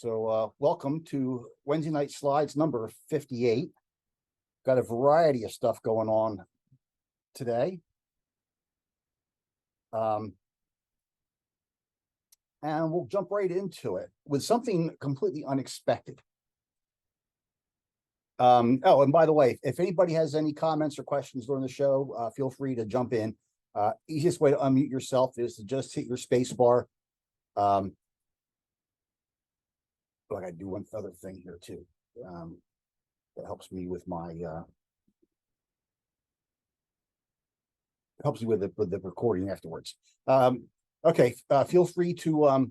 So welcome to Wednesday Night Slides number 58. Got a variety of stuff going on today. And we'll jump right into it with something completely unexpected. Oh, and by the way, if anybody has any comments or questions during the show, feel free to jump in. Easiest way to unmute yourself is to just hit your space bar. I gotta do one other thing here too. That helps me with my helps me with the recording afterwards. Okay, feel free to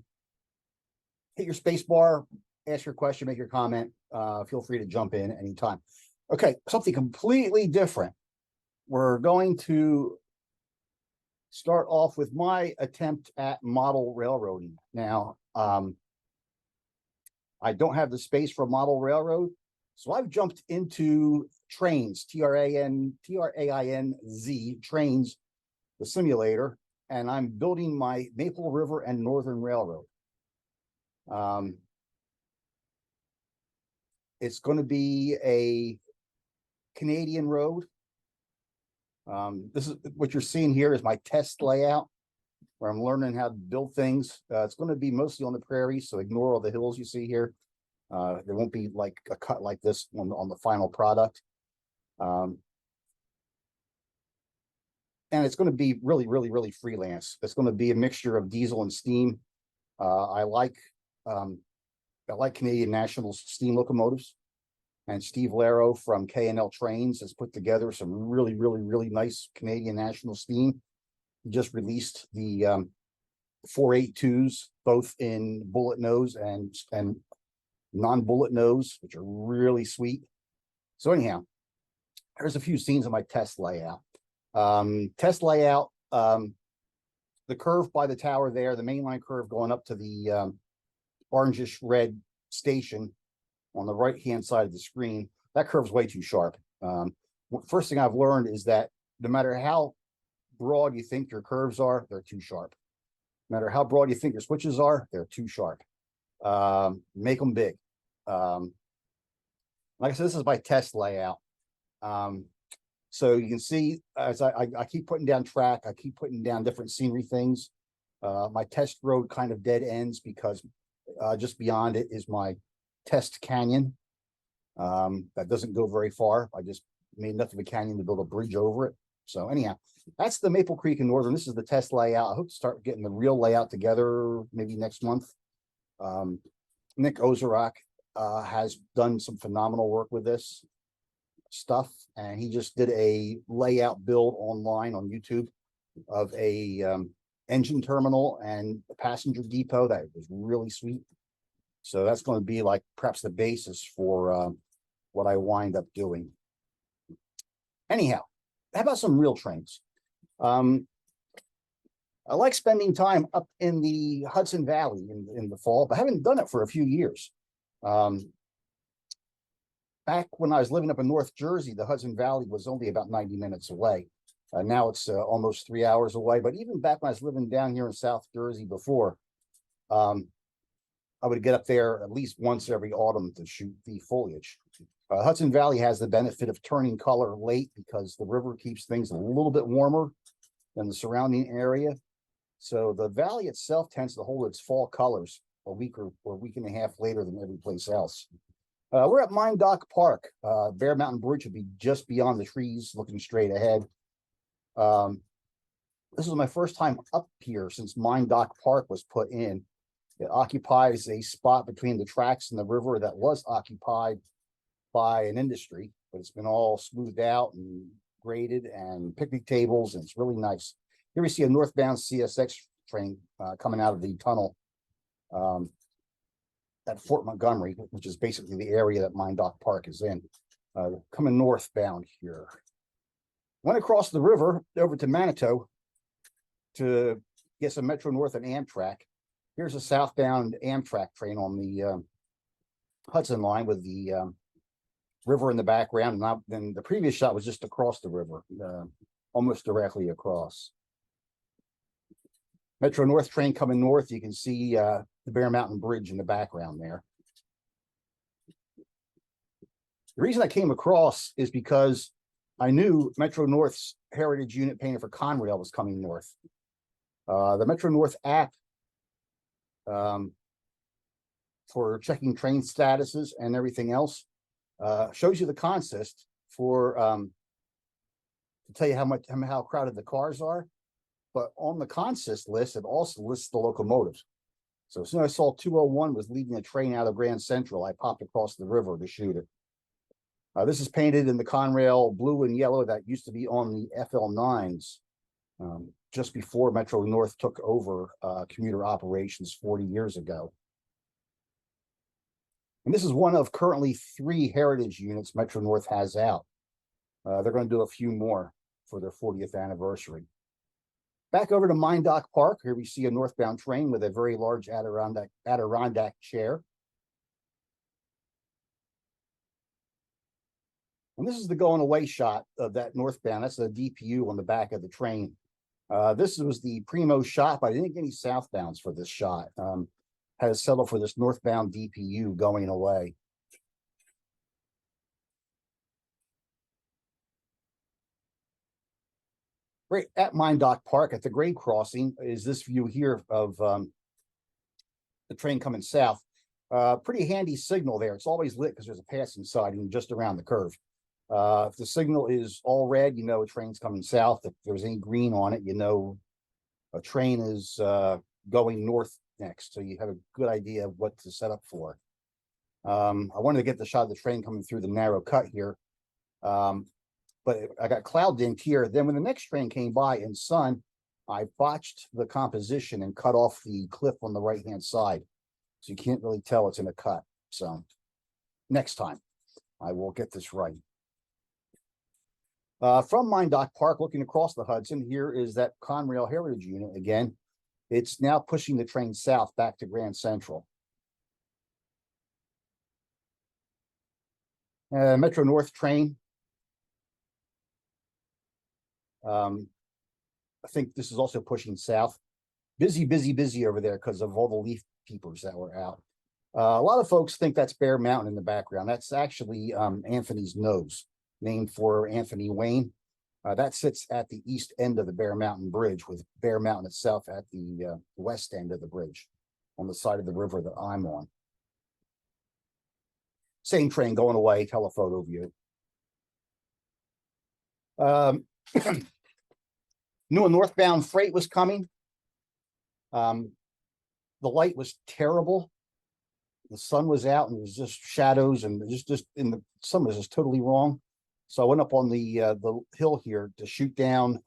hit your space bar, ask your question, make your comment. Feel free to jump in anytime. Okay, something completely different. We're going to start off with my attempt at model railroading. Now, I don't have the space for a model railroad, so I've jumped into trains, Trainz, Trainz, the simulator, and I'm building my Maple River and Northern Railroad. It's going to be a Canadian road. This is what you're seeing here is my test layout, where I'm learning how to build things. It's going to be mostly on the prairie, so ignore all the hills you see here. There won't be like a cut like this on the final product. And it's going to be really freelance. It's going to be a mixture of diesel and steam. I like Canadian National steam locomotives, and Steve Laro from K&L Trains has put together some really nice Canadian National steam. He just released the 482s, both in bullet nose and non-bullet nose, which are really sweet. So anyhow, there's a few scenes of my test layout. The curve by the tower there, the mainline curve going up to the orangish red station on the right hand side of the screen, that curve's way too sharp. First thing I've learned is that no matter how broad you think your curves are, they're too sharp. No matter how broad you think your switches are, they're too sharp. Make them big. Like I said, this is my test layout. So you can see as I keep putting down track, I keep putting down different scenery things. My test road kind of dead ends because just beyond it is my test canyon. That doesn't go very far. I just made enough of a canyon to build a bridge over it. So anyhow, that's the Maple Creek and Northern. This is the test layout. I hope to start getting the real layout together maybe next month. Nick Ozarek has done some phenomenal work with this stuff, and he just did a layout build online on YouTube of a engine terminal and a passenger depot that was really sweet. So that's going to be like perhaps the basis for what I wind up doing. Anyhow, how about some real trains? I like spending time up in the Hudson Valley in the fall, but I haven't done it for a few years. Back when I was living up in North Jersey, the Hudson Valley was only about 90 minutes away. Now it's almost 3 hours away. But even back when I was living down here in South Jersey before, I would get up there at least once every autumn to shoot the foliage. Hudson Valley has the benefit of turning color late because the river keeps things a little bit warmer than the surrounding area. So the valley itself tends to hold its fall colors a week or a week and a half later than every place else. We're at Mine Dock Park. Bear Mountain Bridge would be just beyond the trees, looking straight ahead. This is my first time up here since Mine Dock Park was put in. It occupies a spot between the tracks and the river that was occupied by an industry, but it's been all smoothed out and graded and picnic tables, and it's really nice. Here we see a northbound CSX train coming out of the tunnel at Fort Montgomery, which is basically the area that Mine Dock Park is in. Coming northbound here. Went across the river over to Manitou to get some Metro North and Amtrak. Here's a southbound Amtrak train on the Hudson line with the river in the background. And then the previous shot was just across the river, almost directly across. Metro North train coming north. You can see the Bear Mountain Bridge in the background there. The reason I came across is because I knew Metro North's heritage unit painted for Conrail was coming north. The Metro North app for checking train statuses and everything else shows you the consist for to tell you how crowded the cars are. But on the consist list, it also lists the locomotives. So as soon as I saw 201 was leaving a train out of Grand Central, I popped across the river to shoot it. This is painted in the Conrail blue and yellow that used to be on the FL9s just before Metro North took over commuter operations 40 years ago. And this is one of currently 3 heritage units Metro North has out. They're going to do a few more for their 40th anniversary. Back over to Mindock Park, here we see a northbound train with a very large Adirondack chair. And this is the going away shot of that northbound. That's the DPU on the back of the train. This was the primo shot, but I didn't get any southbounds for this shot. Had to settle for this northbound DPU going away. Right at Mindock Park at the grade crossing is this view here of the train coming south. Pretty handy signal there. It's always lit because there's a passing siding just around the curve. If the signal is all red, you know a train's coming south. If there's any green on it, you know a train is going north next. So you have a good idea of what to set up for. I wanted to get the shot of the train coming through the narrow cut here. But I got cloud dinked here. Then when the next train came by in sun, I botched the composition and cut off the clip on the right-hand side. So you can't really tell it's in a cut. So next time I will get this right. From Mindock Park, looking across the Hudson, here is that Conrail Heritage Unit again. It's now pushing the train south back to Grand Central. Metro North train. I think this is also pushing south. Busy, busy, busy over there because of all the leaf peepers that were out. A lot of folks think that's Bear Mountain in the background. That's actually Anthony's Nose, named for Anthony Wayne. That sits at the east end of the Bear Mountain Bridge, with Bear Mountain itself at the west end of the bridge on the side of the river that I'm on. Same train going away, telephoto view. Knew a northbound freight was coming. The light was terrible. The sun was out and it was just shadows, and just in the sun was just totally wrong. So I went up on the hill here to shoot down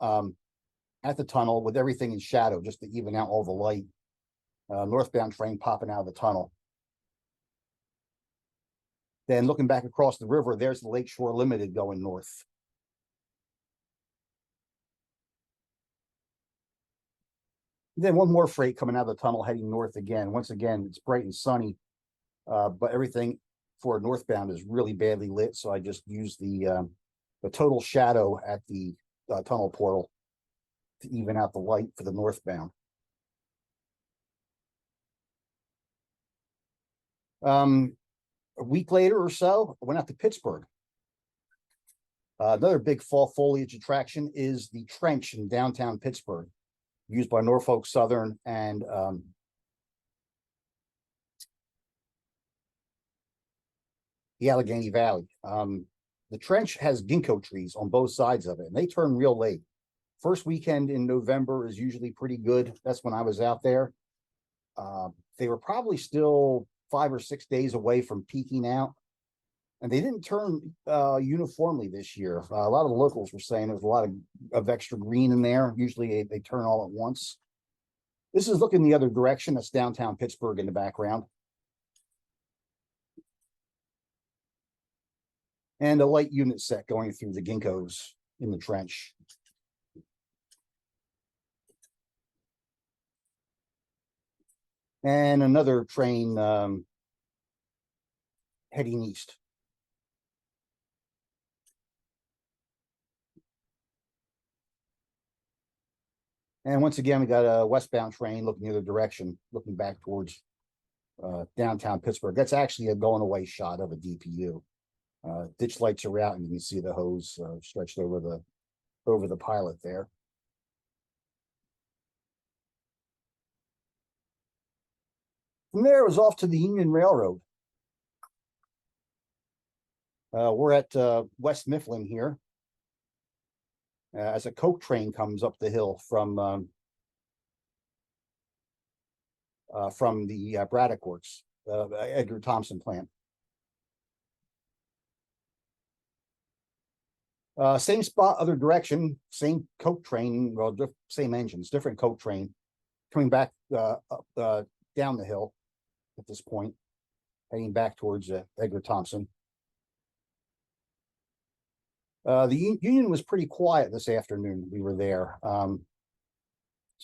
at the tunnel with everything in shadow, just to even out all the light. Northbound train popping out of the tunnel. Then looking back across the river, there's the Lakeshore Limited going north. Then one more freight coming out of the tunnel heading north again. Once again, it's bright and sunny, but everything for northbound is really badly lit. So I just used the total shadow at the tunnel portal to even out the light for the northbound. A week later or so, I went out to Pittsburgh. Another big fall foliage attraction is the trench in downtown Pittsburgh, used by Norfolk Southern and the Allegheny Valley. The trench has ginkgo trees on both sides of it, and they turn real late. First weekend in November is usually pretty good. That's when I was out there. They were probably still 5 or 6 days away from peaking out, and they didn't turn uniformly this year. A lot of the locals were saying there's a lot of extra green in there. Usually they turn all at once. This is looking the other direction. That's downtown Pittsburgh in the background. And a light unit set going through the ginkgos in the trench. And another train heading east. And once again, we got a westbound train looking the other direction, looking back towards downtown Pittsburgh. That's actually a going away shot of a DPU. Ditch lights are out, and you can see the hose stretched over the pilot there. From there, it was off to the Union Railroad. We're at West Mifflin here. As a coke train comes up the hill from the Braddock Works, Edgar Thompson plant. Same spot, other direction, same coke train, well, same engines, different coke train, coming back down the hill at this point, heading back towards Edgar Thompson. The Union was pretty quiet this afternoon. We were there, so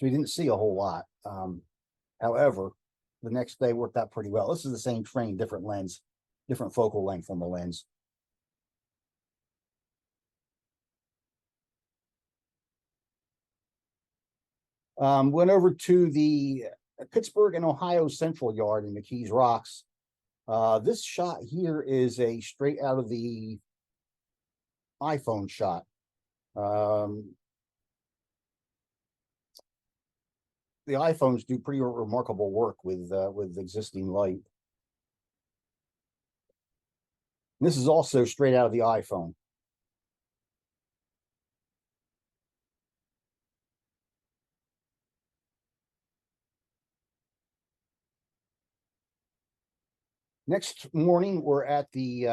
we didn't see a whole lot. However, the next day worked out pretty well. This is the same train, different lens, different focal length on the lens. Went over to the Pittsburgh and Ohio Central Yard in McKees Rocks. This shot here is a straight out of the iPhone shot. The iPhones do pretty remarkable work with existing light. This is also straight out of the iPhone. Next morning, we're at the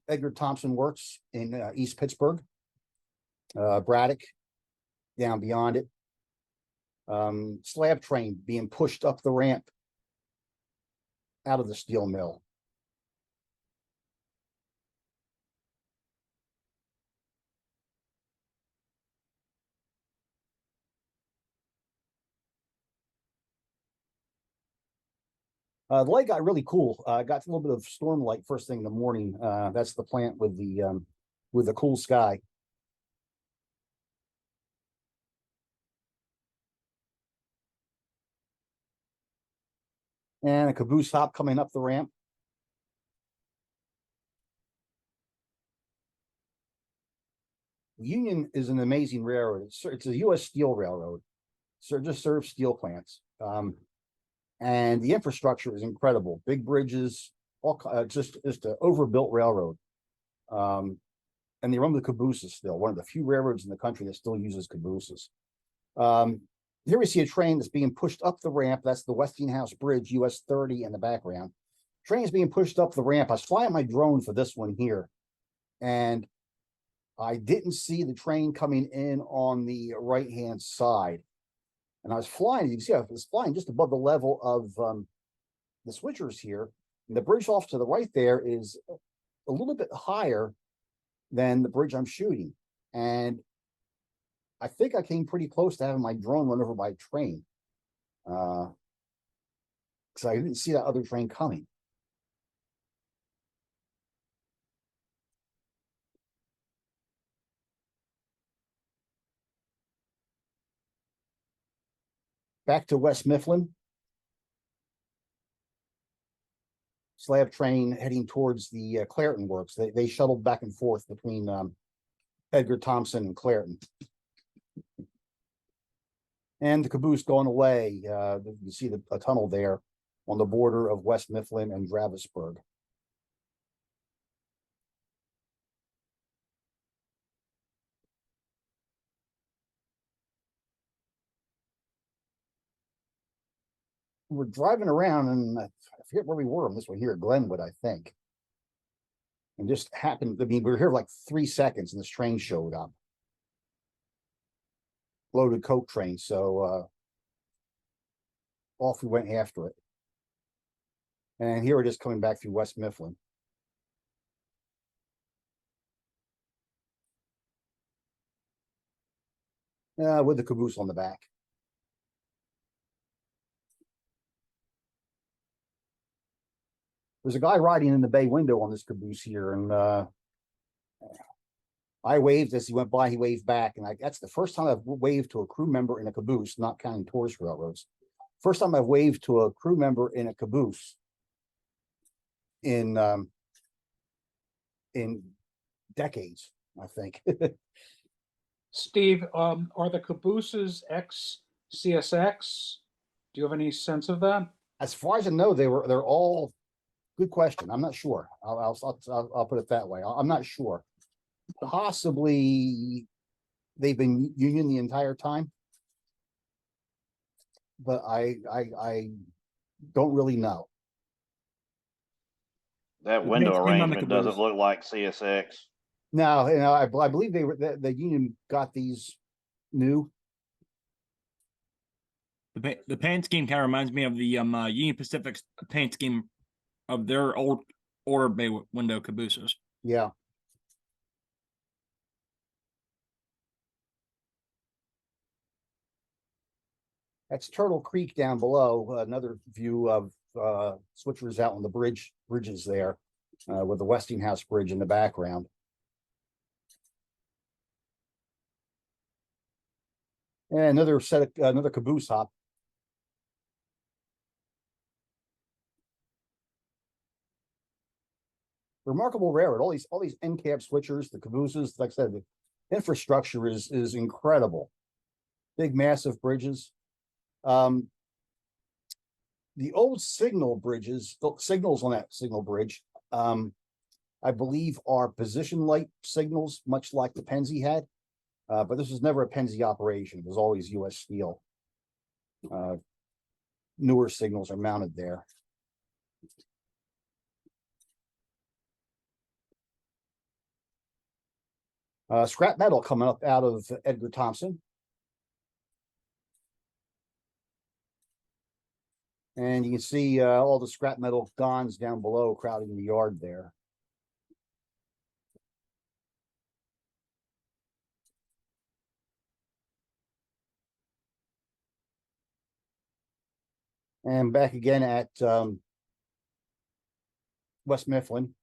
Edgar Thompson Works in East Pittsburgh. Braddock, down beyond it. Slab train being pushed up the ramp out of the steel mill. The light got really cool. Got a little bit of storm light first thing in the morning. That's the plant with the cool sky. And a caboose hop coming up the ramp. Union is an amazing railroad. It's a U.S. Steel railroad. So it just serves steel plants. And the infrastructure is incredible. Big bridges, all just an overbuilt railroad. And they run with cabooses still. One of the few railroads in the country that still uses cabooses. Here we see a train that's being pushed up the ramp. That's the Westinghouse Bridge, US 30 in the background. Train is being pushed up the ramp. I was flying my drone for this one here, and I didn't see the train coming in on the right-hand side. And I was flying, you can see I was flying just above the level of the switchers here. And the bridge off to the right there is a little bit higher than the bridge I'm shooting. And I think I came pretty close to having my drone run over by a train. Because I didn't see that other train coming. Back to West Mifflin. Slab train heading towards the Clairton Works. They shuttled back and forth between Edgar Thompson and Clairton. And the caboose going away. You see a tunnel there on the border of West Mifflin and Dravosburg. We're driving around, and I forget where we were on this one here at Glenwood, I think. And just happened, I mean, we were here like 3 seconds and this train showed up. Loaded coke train, so off we went after it. And here it is coming back through West Mifflin. With the caboose on the back. There's a guy riding in the bay window on this caboose here, and I waved as he went by. He waved back, and that's the first time I've waved to a crew member in a caboose, not counting tourist railroads. First time I've waved to a crew member in a caboose in decades, I think. Steve, are the cabooses ex CSX? Do you have any sense of that? As far as I know, they're all good question. I'm not sure. I'll put it that way. I'm not sure. Possibly they've been union the entire time, but I don't really know. That The window next thing on the arrangement doesn't caboose. look like CSX. No, I believe the union got these new. The paint scheme kind of reminds me of the Union Pacific's paint scheme of their old order bay window cabooses. Yeah. That's Turtle Creek down below. Another view of switchers out on the bridges there, with the Westinghouse Bridge in the background. And another another caboose hop. Remarkable railroad. All these end cab switchers, the cabooses. Like I said, the infrastructure is incredible. Big, massive bridges. The old signal bridges, the signals on that signal bridge, I believe are position light signals, much like the Pennsy had. But this was never a Pennsy operation. It was always U.S. Steel. Newer signals are mounted there. Scrap metal coming up out of Edgar Thompson. And you can see all the scrap metal gons down below crowding the yard there. And back again at West Mifflin.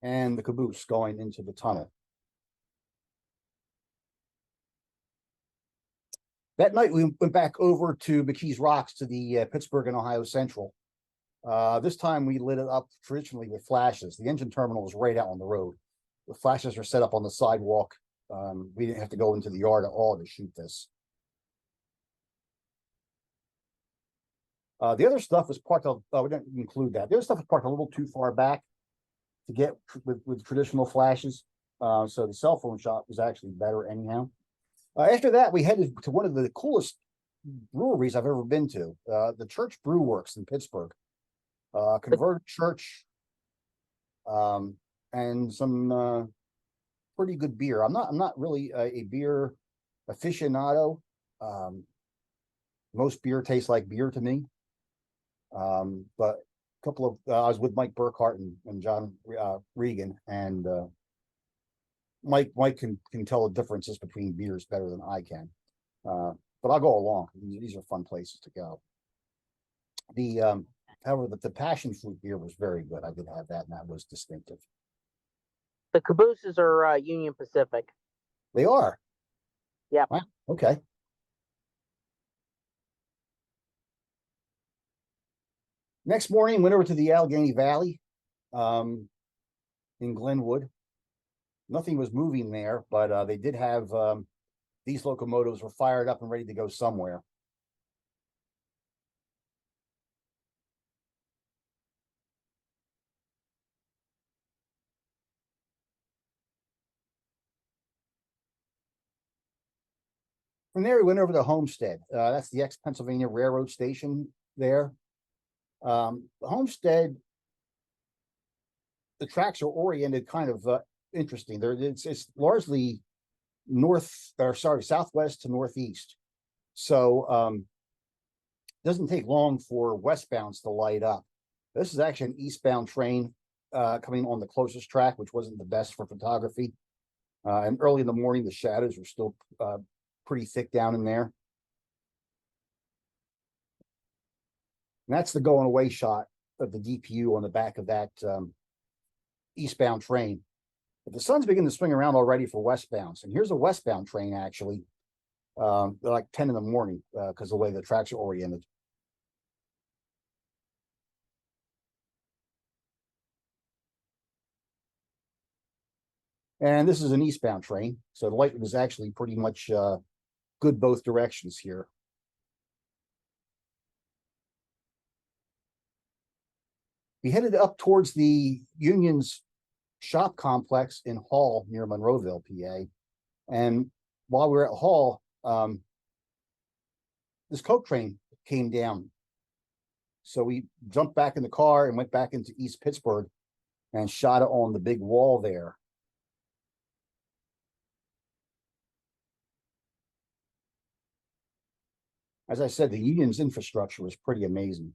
And the caboose going into the tunnel. That night, we went back over to McKees Rocks to the Pittsburgh and Ohio Central. This time, we lit it up traditionally with flashes. The engine terminal is right out on the road. The flashes are set up on the sidewalk. We didn't have to go into the yard at all to shoot this. The other stuff was parked. We didn't include that. The other stuff was parked a little too far back to get with traditional flashes. So the cell phone shot was actually better anyhow. After that, we headed to one of the coolest breweries I've ever been to, the Church Brew Works in Pittsburgh. Converted church, and some pretty good beer. I'm not really a beer aficionado. Most beer tastes like beer to me. But a couple of I was with Mike Burkhart and John Regan, and Mike can tell the differences between beers better than I can. But I'll go along. These are fun places to go. However, the passion fruit beer was very good. I did have that, and that was distinctive. The cabooses are Union Pacific. They are. Yeah. Wow. Okay. Next morning, went over to the Allegheny Valley, in Glenwood. Nothing was moving there, but they did have these locomotives were fired up and ready to go somewhere. From there, we went over to Homestead. That's the ex-Pennsylvania Railroad station there. Homestead, the tracks are oriented kind of interesting. It's largely southwest to northeast. So doesn't take long for westbounds to light up. This is actually an eastbound train coming on the closest track, which wasn't the best for photography. And early in the morning, the shadows were still pretty thick down in there. And that's the going away shot of the DPU on the back of that eastbound train. But the sun's beginning to swing around already for westbounds. And here's a westbound train, actually. They're like 10 in the morning because of the way the tracks are oriented. And this is an eastbound train, so the light was actually pretty much good both directions here. We headed up towards the Union's shop complex in Hall near Monroeville, PA. And while we were at Hall, this coke train came down. So we jumped back in the car and went back into East Pittsburgh and shot it on the big wall there. As I said, the Union's infrastructure was pretty amazing.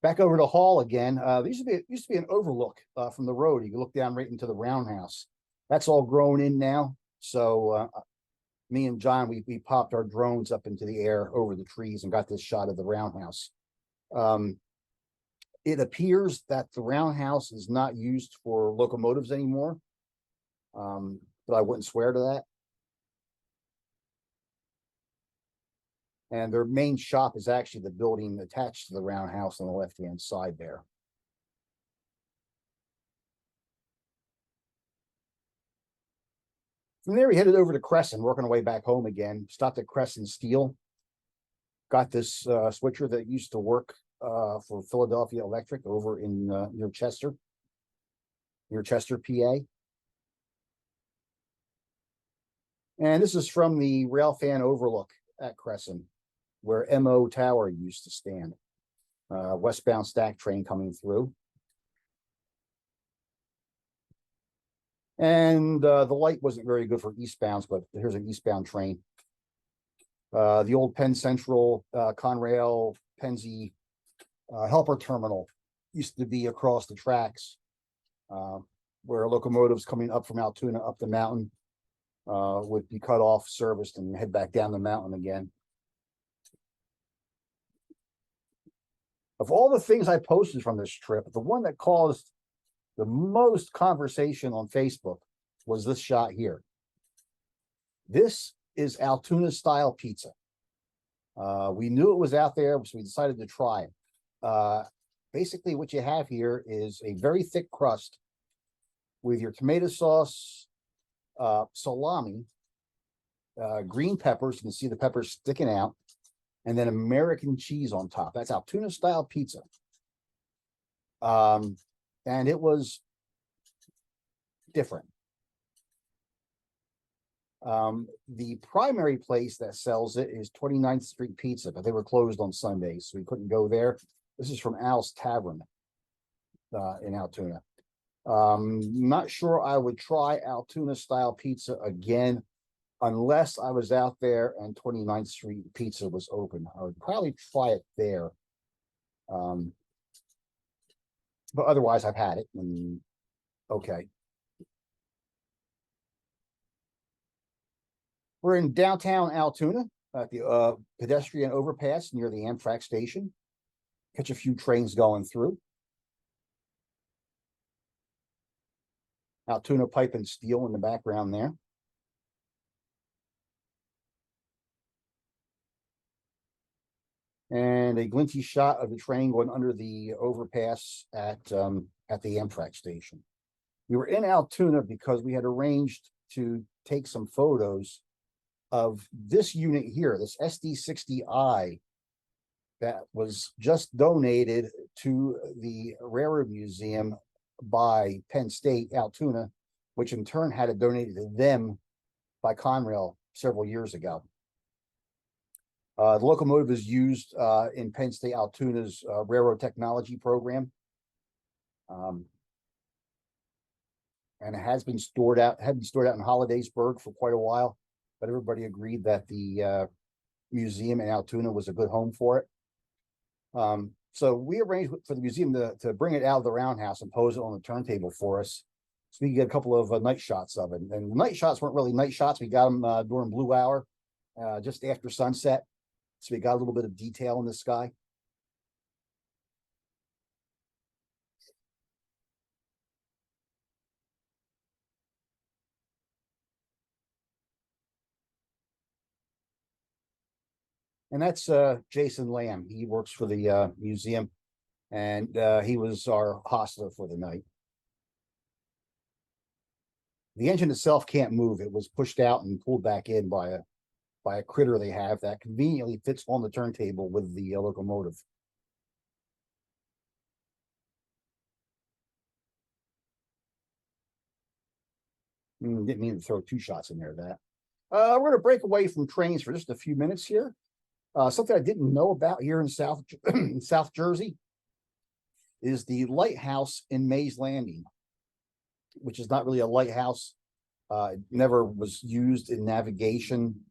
Back over to Hall again. There used to be an overlook from the road. You could look down right into the roundhouse. That's all grown in now. So me and John, we popped our drones up into the air over the trees and got this shot of the roundhouse. It appears that the roundhouse is not used for locomotives anymore, but I wouldn't swear to that. And their main shop is actually the building attached to the roundhouse on the left-hand side there. From there, we headed over to Crescent, working our way back home again. Stopped at Crescent Steel. Got this switcher that used to work for Philadelphia Electric over in near Chester, PA. And this is from the railfan overlook at Crescent, where MO Tower used to stand. Westbound stack train coming through. And the light wasn't very good for eastbounds, but here's an eastbound train. The old Penn Central, Conrail, Pennsy helper terminal used to be across the tracks, where locomotives coming up from Altoona up the mountain would be cut off, serviced, and head back down the mountain again. Of all the things I posted from this trip, the one that caused the most conversation on Facebook was this shot here. This is Altoona style pizza. We knew it was out there, so we decided to try it. Basically, what you have here is a very thick crust with your tomato sauce, salami, green peppers. You can see the peppers sticking out, and then American cheese on top. That's Altoona style pizza. And it was different. The primary place that sells it is 29th Street Pizza, but they were closed on Sundays, so we couldn't go there. This is from Al's Tavern in Altoona. Not sure I would try Altoona style pizza again unless I was out there and 29th Street Pizza was open. I would probably try it there. But otherwise, I've had it, and okay. We're in downtown Altoona at the pedestrian overpass near the Amtrak station. Catch a few trains going through. Altoona Pipe and Steel in the background there. And a glinty shot of the train going under the overpass at the Amtrak station. We were in Altoona because we had arranged to take some photos of this unit here, this SD60I, that was just donated to the Railroad Museum by Penn State, Altoona, which in turn had it donated to them by Conrail several years ago. The locomotive is used in Penn State Altoona's railroad technology program. And it has been stored out, in Hollidaysburg for quite a while, but everybody agreed that the museum in Altoona was a good home for it. So we arranged for the museum to bring it out of the roundhouse and pose it on the turntable for us, so we could get a couple of night shots of it. And the night shots weren't really night shots. We got them during blue hour, just after sunset. So we got a little bit of detail in the sky. And that's Jason Lamb. He works for the museum, and he was our hostler for the night. The engine itself can't move. It was pushed out and pulled back in by a critter they have that conveniently fits on the turntable with the locomotive. Didn't mean to throw two shots in there. That we're going to break away from trains for just a few minutes here. Something I didn't know about here in South Jersey is the lighthouse in Mays Landing, which is not really a lighthouse. It never was used in navigation,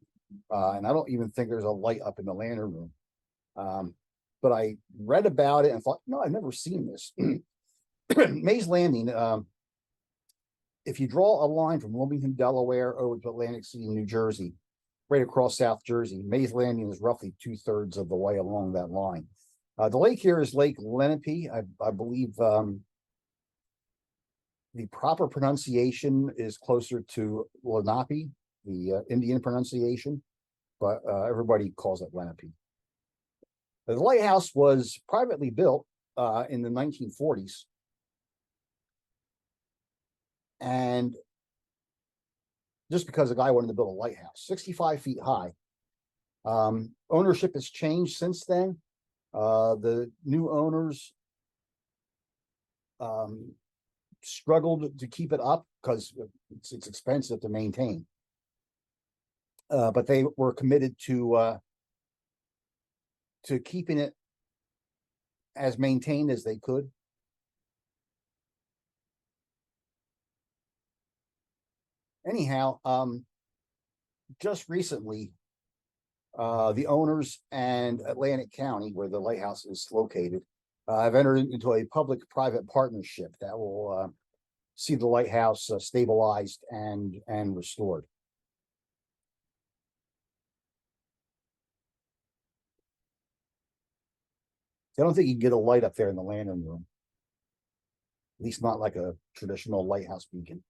and I don't even think there's a light up in the lantern room. But I read about it and thought, no, I've never seen this. Mays Landing. If you draw a line from Wilmington, Delaware, over to Atlantic City, New Jersey, right across South Jersey, Mays Landing is roughly 2/3 of the way along that line. The lake here is Lake Lenape. I believe the proper pronunciation is closer to Lenape, the Indian pronunciation, but everybody calls it Lenape. The lighthouse was privately built in the 1940s. And just because a guy wanted to build a lighthouse, 65 feet high. Ownership has changed since then. The new owners struggled to keep it up because it's expensive to maintain. But they were committed to keeping it as maintained as they could. Anyhow, just recently, the owners and Atlantic County, where the lighthouse is located, have entered into a public-private partnership that will see the lighthouse stabilized and restored. I don't think you can get a light up there in the lantern room, at least not like a traditional lighthouse beacon.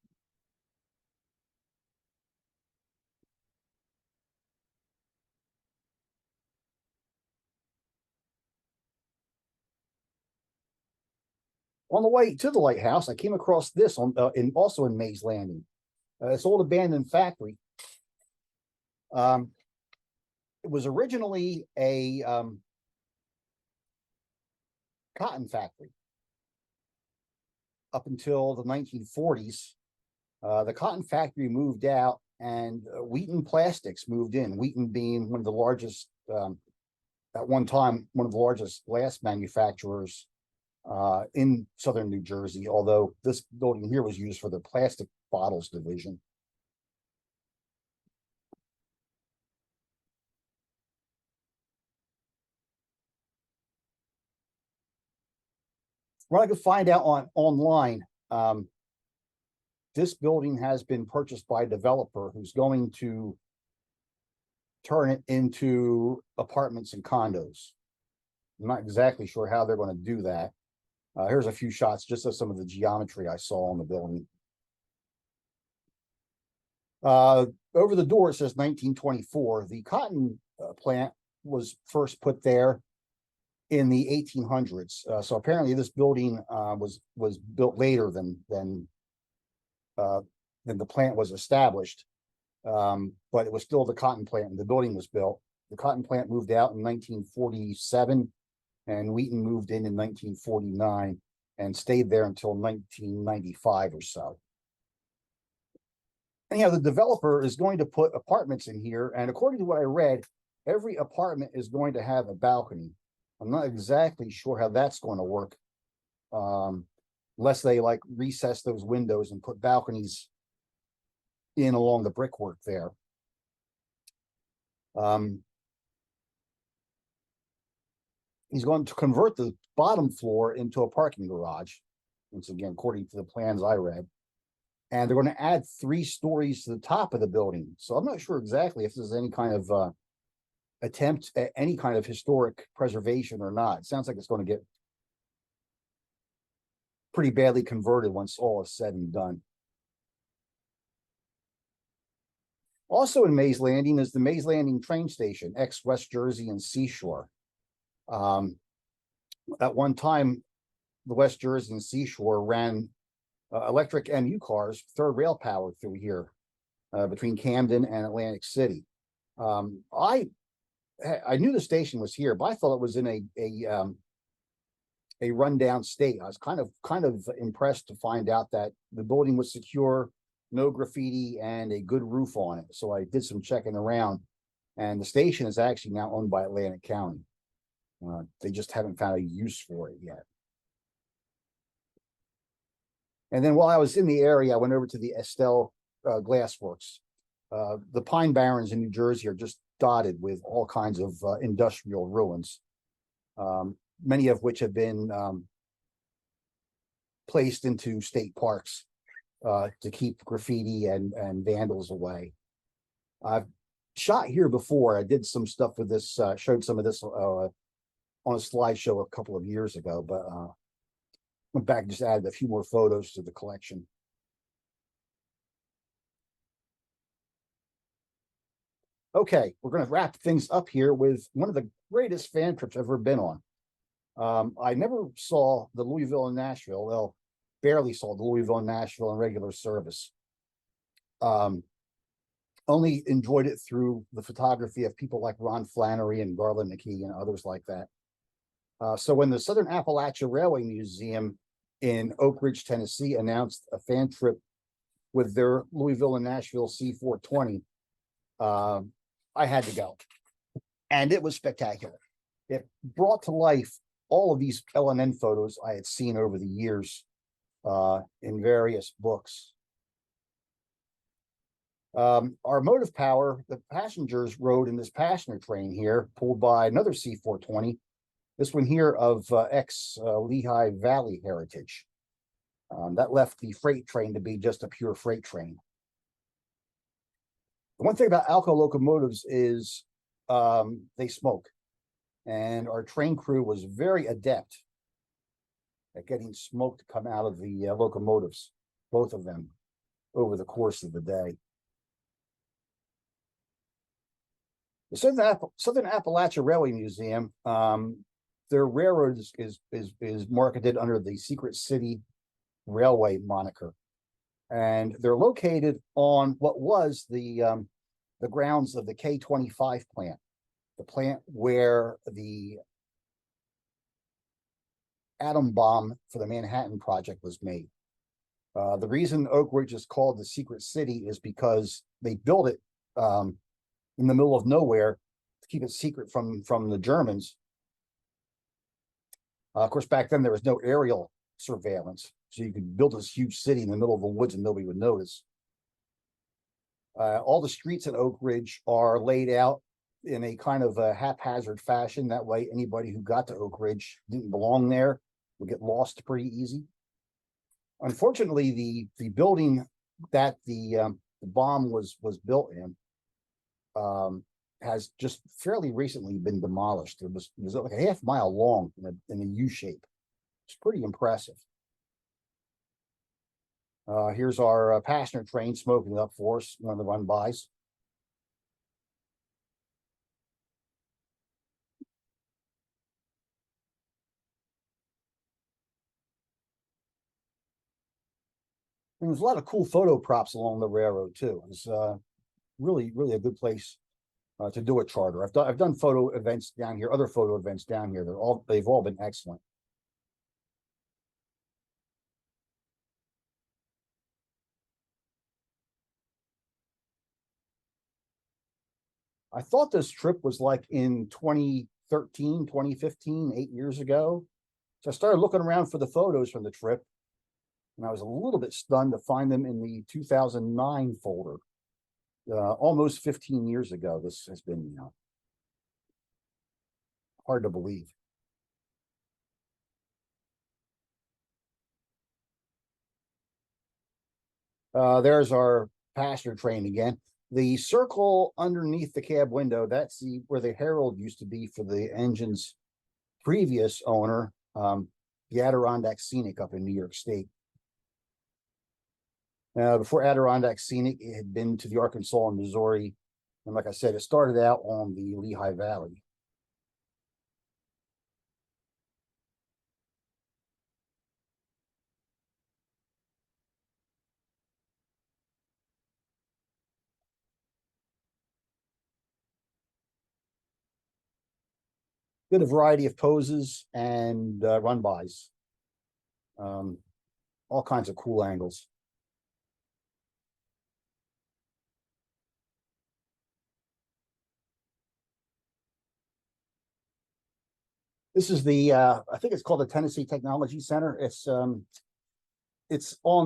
On the way to the lighthouse, I came across this also in Mays Landing. This old abandoned factory. It was originally a cotton factory up until the 1940s. The cotton factory moved out, and Wheaton Plastics moved in. Wheaton being one of the largest, at one time, one of the largest glass manufacturers in southern New Jersey, although this building here was used for the plastic bottles division. What I could find out online, this building has been purchased by a developer who's going to turn it into apartments and condos. I'm not exactly sure how they're going to do that. Here's a few shots just of some of the geometry I saw on the building. Over the door, it says 1924. The cotton plant was first put there in the 1800s. So apparently this building was built later than the plant was established. But it was still the cotton plant, and the building was built. The cotton plant moved out in 1947, and Wheaton moved in 1949 and stayed there until 1995 or so. Anyhow, the developer is going to put apartments in here, and according to what I read, every apartment is going to have a balcony. I'm not exactly sure how that's going to work, unless they like recess those windows and put balconies in along the brickwork there. He's going to convert the bottom floor into a parking garage, once again, according to the plans I read. And they're going to add 3 stories to the top of the building. So I'm not sure exactly if there's any kind of attempt at any kind of historic preservation or not. It sounds like it's going to get pretty badly converted once all is said and done. Also in Mays Landing is the Mays Landing train station, ex-West Jersey and Seashore. At one time, the West Jersey and Seashore ran electric MU cars, third rail power through here between Camden and Atlantic City. I knew the station was here, but I thought it was in a rundown state. I was kind of impressed to find out that the building was secure, no graffiti, and a good roof on it. So I did some checking around, and the station is actually now owned by Atlantic County. They just haven't found a use for it yet. And then while I was in the area, I went over to the Estelle Glassworks. The Pine Barrens in New Jersey are just dotted with all kinds of industrial ruins, many of which have been placed into state parks to keep graffiti and vandals away. I've shot here before. I did some stuff with this, showed some of this on a slideshow a couple of years ago, but went back and just added a few more photos to the collection. Okay, we're going to wrap things up here with one of the greatest fan trips I've ever been on. I never saw the Louisville and Nashville. Well, barely saw the Louisville and Nashville in regular service. Only enjoyed it through the photography of people like Ron Flannery and Garland McKee and others like that. So when the Southern Appalachia Railway Museum in Oak Ridge, Tennessee announced a fan trip with their Louisville and Nashville C-420, I had to go. And it was spectacular. It brought to life all of these L&N photos I had seen over the years in various books. Our motive power, the passengers rode in this passenger train here, pulled by another C-420, this one here of ex-Lehigh Valley heritage. That left the freight train to be just a pure freight train. The one thing about Alco locomotives is they smoke. And our train crew was very adept at getting smoke to come out of the locomotives, both of them, over the course of the day. The Southern Appalachia Railway Museum, their railroad is marketed under the Secret City Railway moniker. And they're located on what was the grounds of the K-25 plant, the plant where the atom bomb for the Manhattan Project was made. The reason Oak Ridge is called the Secret City is because they built it in the middle of nowhere to keep it secret from the Germans. Of course, back then there was no aerial surveillance, so you could build this huge city in the middle of the woods and nobody would notice. All the streets at Oak Ridge are laid out in a kind of a haphazard fashion. That way, anybody who got to Oak Ridge didn't belong there would get lost pretty easy. Unfortunately, the building that the bomb was built in has just fairly recently been demolished. It was like a half-mile long in a U shape. It's pretty impressive. Here's our passenger train smoking it up for us, one of the run-bys. And there's a lot of cool photo props along the railroad too. It's really a good place to do a charter. I've done photo events down here, other photo events down here. They've all been excellent. I thought this trip was like in 2013, 2015, 8 years ago. So I started looking around for the photos from the trip, and I was a little bit stunned to find them in the 2009 folder. Almost 15 years ago, this has been, hard to believe. There's our passenger train again. The circle underneath the cab window, that's where the Herald used to be for the engine's previous owner, the Adirondack Scenic up in New York State. Before Adirondack Scenic, it had been to the Arkansas and Missouri. And like I said, it started out on the Lehigh Valley. Did a variety of poses and run-bys. All kinds of cool angles. This is the I think it's called the Tennessee Technology Center. It's on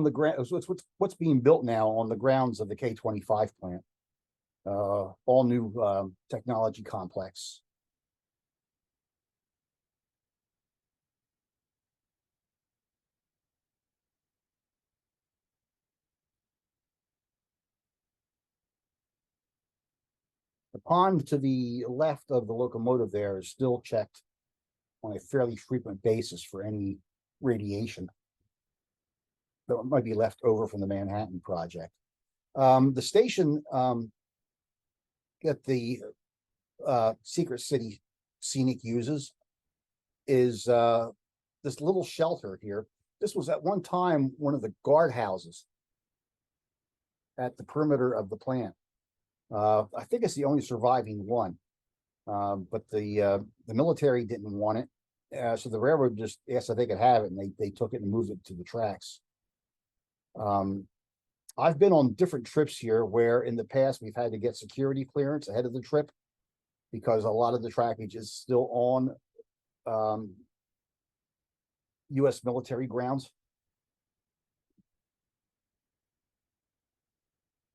the ground. What's being built now on the grounds of the K-25 plant. All new technology complex. The pond to the left of the locomotive there is still checked on a fairly frequent basis for any radiation that might be left over from the Manhattan Project. The station that the Secret City Scenic uses is this little shelter here. This was at one time one of the guardhouses at the perimeter of the plant. I think it's the only surviving one, but the military didn't want it, so the railroad just asked if they could have it, and they took it and moved it to the tracks. I've been on different trips here where in the past we've had to get security clearance ahead of the trip because a lot of the trackage is still on U.S. military grounds.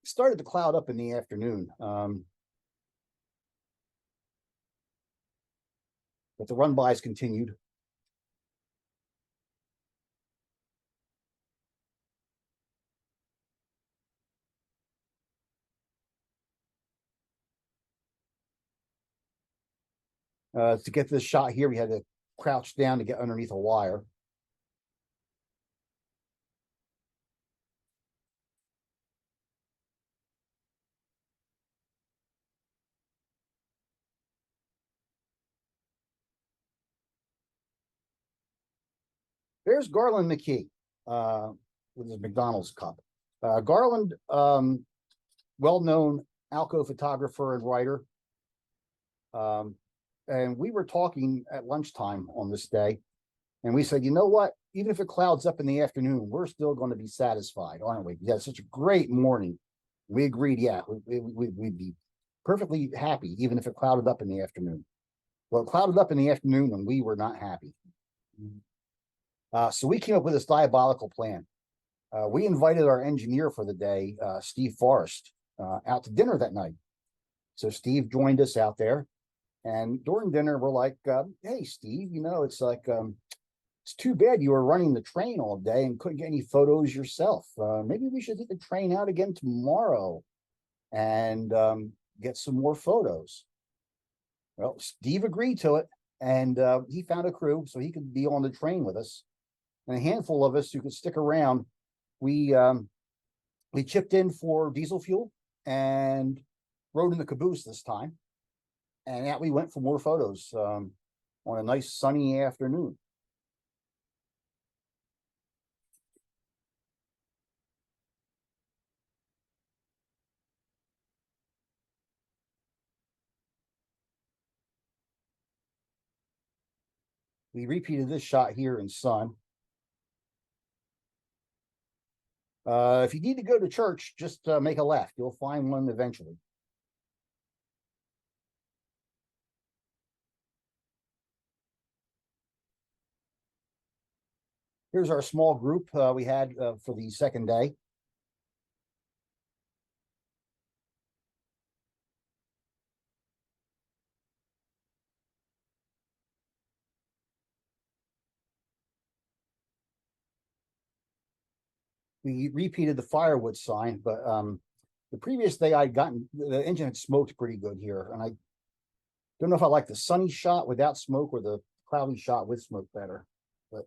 It started to cloud up in the afternoon, but the run-bys continued. To get this shot here, we had to crouch down to get underneath a wire. There's Garland McKee with his McDonald's cup. Garland, well-known Alco photographer and writer. And we were talking at lunchtime on this day, and we said, you know what? Even if it clouds up in the afternoon, we're still going to be satisfied, aren't we? We had such a great morning. We agreed, yeah, we'd be perfectly happy, even if it clouded up in the afternoon. Well, it clouded up in the afternoon, and we were not happy. So we came up with this diabolical plan. We invited our engineer for the day, Steve Forrest, out to dinner that night. So Steve joined us out there. And during dinner, we're like, hey, Steve, you know, it's like, it's too bad you were running the train all day and couldn't get any photos yourself. Maybe we should take the train out again tomorrow and get some more photos. Well, Steve agreed to it, and he found a crew so he could be on the train with us. And a handful of us who could stick around, we chipped in for diesel fuel and rode in the caboose this time. And out we went for more photos on a nice sunny afternoon. We repeated this shot here in sun. If you need to go to church, just make a left. You'll find one eventually. Here's our small group we had for the second day. We repeated the firewood sign, but the previous day I'd gotten, the engine had smoked pretty good here. And I don't know if I like the sunny shot without smoke or the cloudy shot with smoke better. But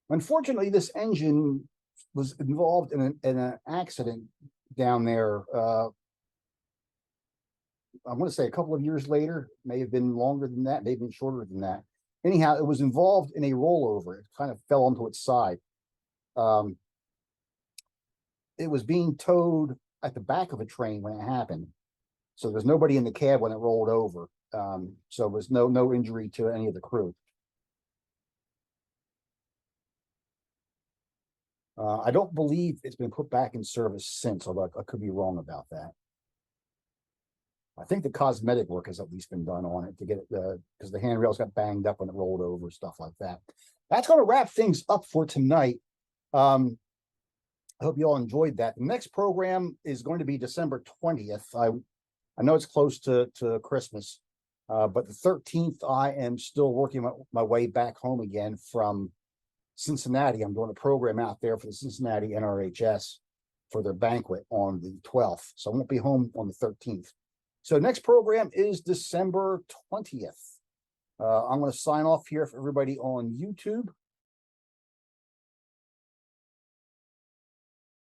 Unfortunately, this engine was involved in an accident down there. I want to say a couple of years later, may have been longer than that, may have been shorter than that. Anyhow, it was involved in a rollover. It kind of fell onto its side. It was being towed at the back of a train when it happened. So there's nobody in the cab when it rolled over. So there was no injury to any of the crew. I don't believe it's been put back in service since, although I could be wrong about that. I think the cosmetic work has at least been done on it to get it, because the handrails got banged up when it rolled over, stuff like that. That's going to wrap things up for tonight. I hope you all enjoyed that. The next program is going to be December 20th. I know it's close to Christmas, but the 13th, I am still working my way back home again from Cincinnati. I'm doing a program out there for the Cincinnati NRHS for their banquet on the 12th. So I won't be home on the 13th. So next program is December 20th. I'm going to sign off here for everybody on YouTube.